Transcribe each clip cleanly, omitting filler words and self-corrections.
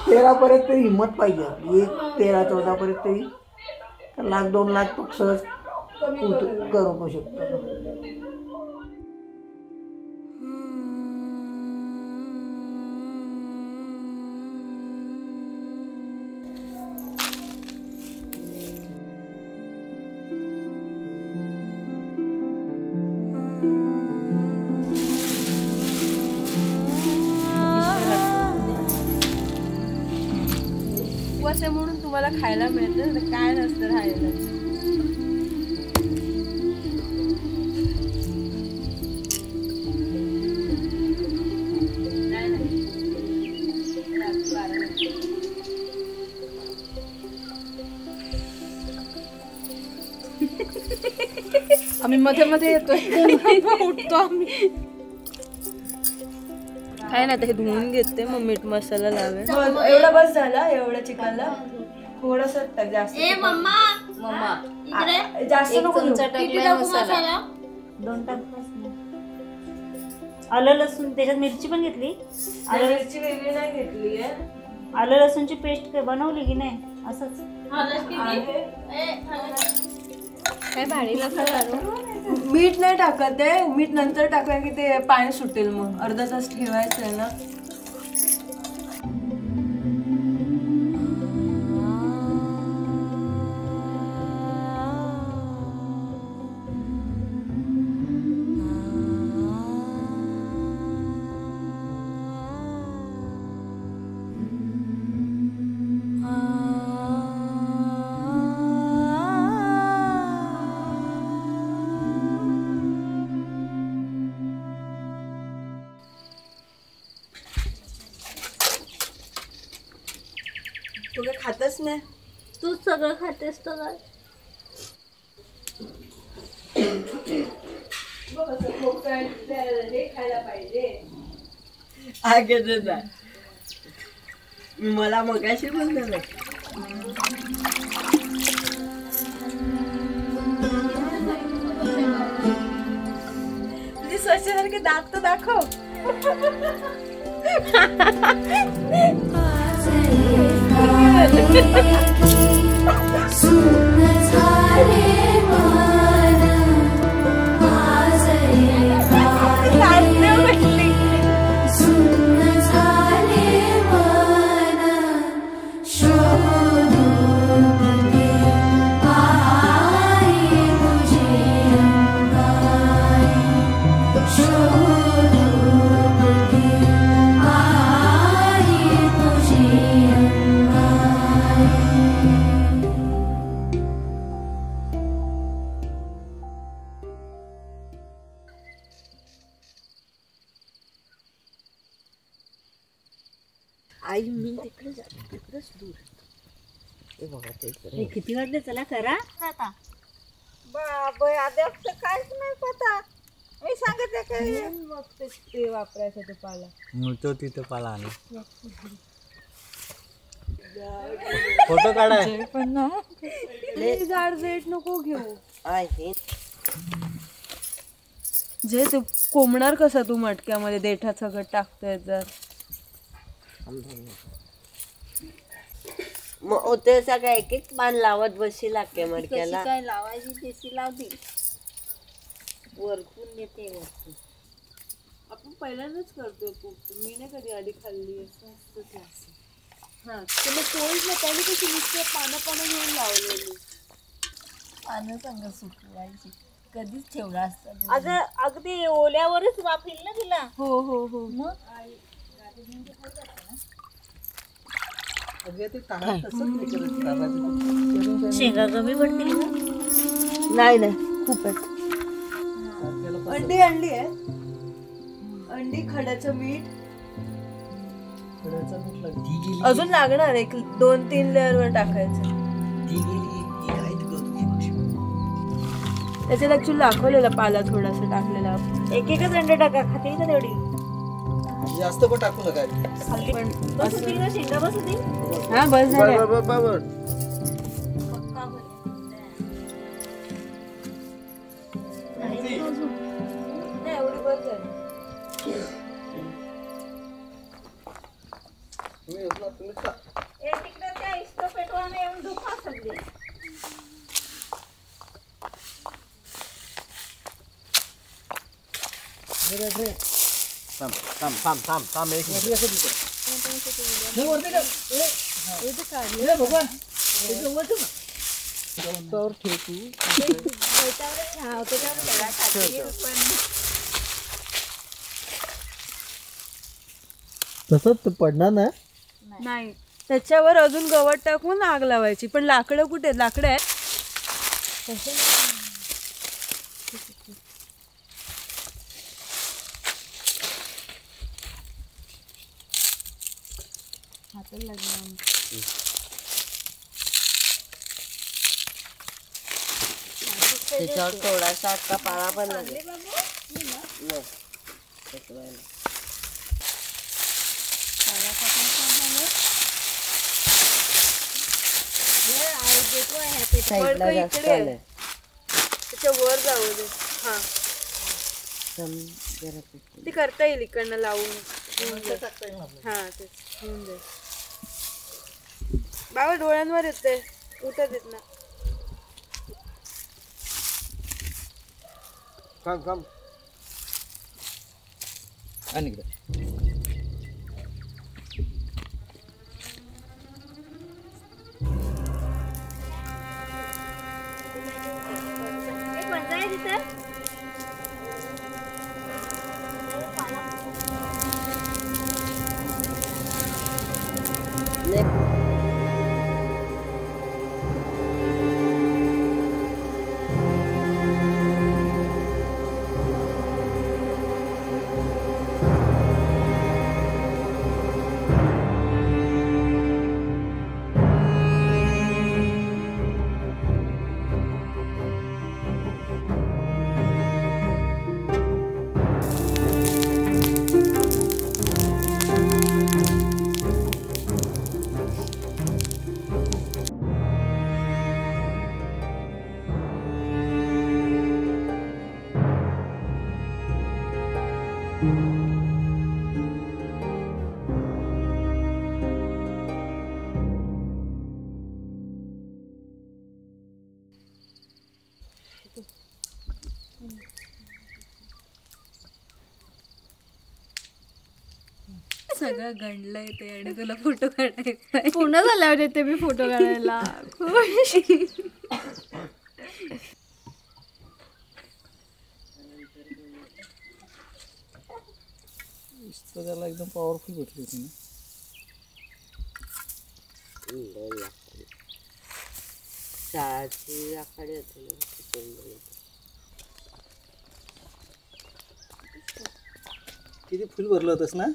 13 पर्यंत तरी हिंमत पाहिजे आपली. 13-14 पर्यंत तरी 1-2 लाख तो सहज करू शकतो. म्हणून तुम्हाला खायला मिळतं, काय नसतं राहायला. आम्ही मध्ये मध्ये येतोय उठतो आम्ही. काय ना हे धुवून घेते मग मीठ मसाला लावेल. एवढा बस झाला एवढ्या चिकनला. थोडस जास्त मम्मा जास्त नको. मसाला 2 टाक. आलं लसूण त्याच्यात मिरची पण घेतली. आलं मिरची वेगळी नाही घेतली आहे. आलं लसूणची पेस्ट बनवली की नाही असंच. काय भाडीला मीठ नाही टाकत आहे. मीठ नंतर टाकूया की ते पाणी सुटेल. मग अर्धा तास ठेवायचं आहे ना. तू काय खातच नाही. तू सगळं खातेस तर काय. खायला पाहिजे. मला मगाशी पण झालं. तुझी स्वच्छसारखे दात तर दाखव. आई मी तिकडे जाते. तिकडेच दूर. हे बघा ते किती वाजले. चला करा आता. बाबा आधी असं काहीच नाही पता. मी सांगते काय मग ते वापरायचं ते पाला. तो तिथं पाला आला. फोटो काढाय पण ना झाड वेट नको घेऊ. जे तू कोंबणार कसा तू मटक्यामध्ये देठा सगळं टाकतोय जर. मग ते सगळं एक एक पान लावत बसशी लागते मडक्याला. काय लावायची तेची लावते. वरतून येते वरतून. आपण पहिल्यांदाच करतोय खूप. मी नाही कधी आधी खाल्ली. हा तुम्ही पोळीच ना त्याने कशी नुसते पानं घेऊन लावलेली. पानं चांगलं सुकवायची. कधीच ठेवला असतं. अगं अगदी ओल्यावरच वाफेल ना तिला. हो हो हो. मग शेंगा कमी पडतील ना. नाही नाही खूप आहे. अंडी आणली आहे. अंडी खड्याचं मीठ अजून लागणार. 1-2-3 लेअर वर टाकायचं. त्याच्यात ऍक्च्युअली दाखवलेला पाला थोडासा टाकलेला. एक एकच अंडे टाका. खाते का तेवढी. जास्त पण टाकू नका. बस होतील ना शेंगा. बस होतील. हा बस झालं. तिकडे त्या इस्टो पेटवाने येऊन धुपा सगळी. थांब एक मिनिट. तसंच पडणार ना. नाही, त्याच्यावर अजून गवत टाकून आग लावायची. पण लाकडं कुठे? लाकडं आहे. त्याच्यावर थोडासा अक्का पाळा पण लागेल. नाही, पेटवायला. साईडला वरचं जास्त इकडे. आलंय. त्याच्या वर जाऊ दे. हा, जरा पेटवून. ती करता येईल इकडनं लावून. हा, तेच होऊन जाईल. बाबा डोळ्यांवर येते, उठत येत ना. थांब आणि इकडे. सगळं गंडलंय ते आणि तुला फोटो काढायचा. पूर्ण झाल्यावर येते मी फोटो काढायला. त्याला एकदम पॉवरफुल भेटली होती ना. चहाची आखाडी होती ना. किती फुल भरलं होतंस ना.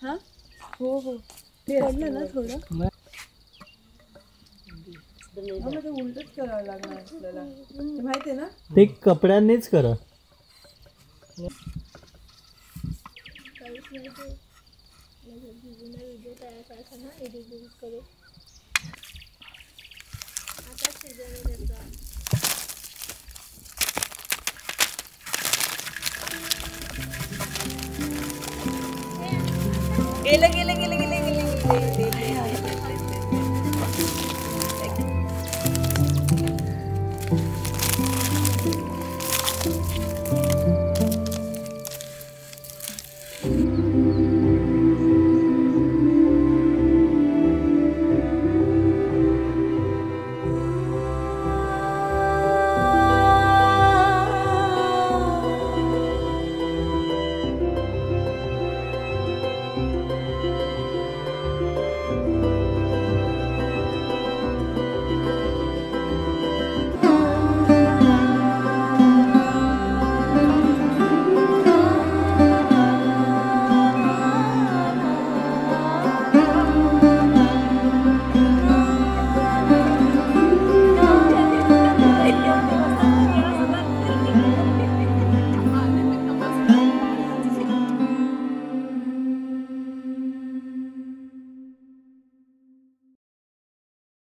हा, हो हो, ते पडलं ना थोडं. ते उलटच करावं लागणार आपल्याला, ते माहितीये ना. ते कपड्यांनीच करा. गेलं गेलं गेलं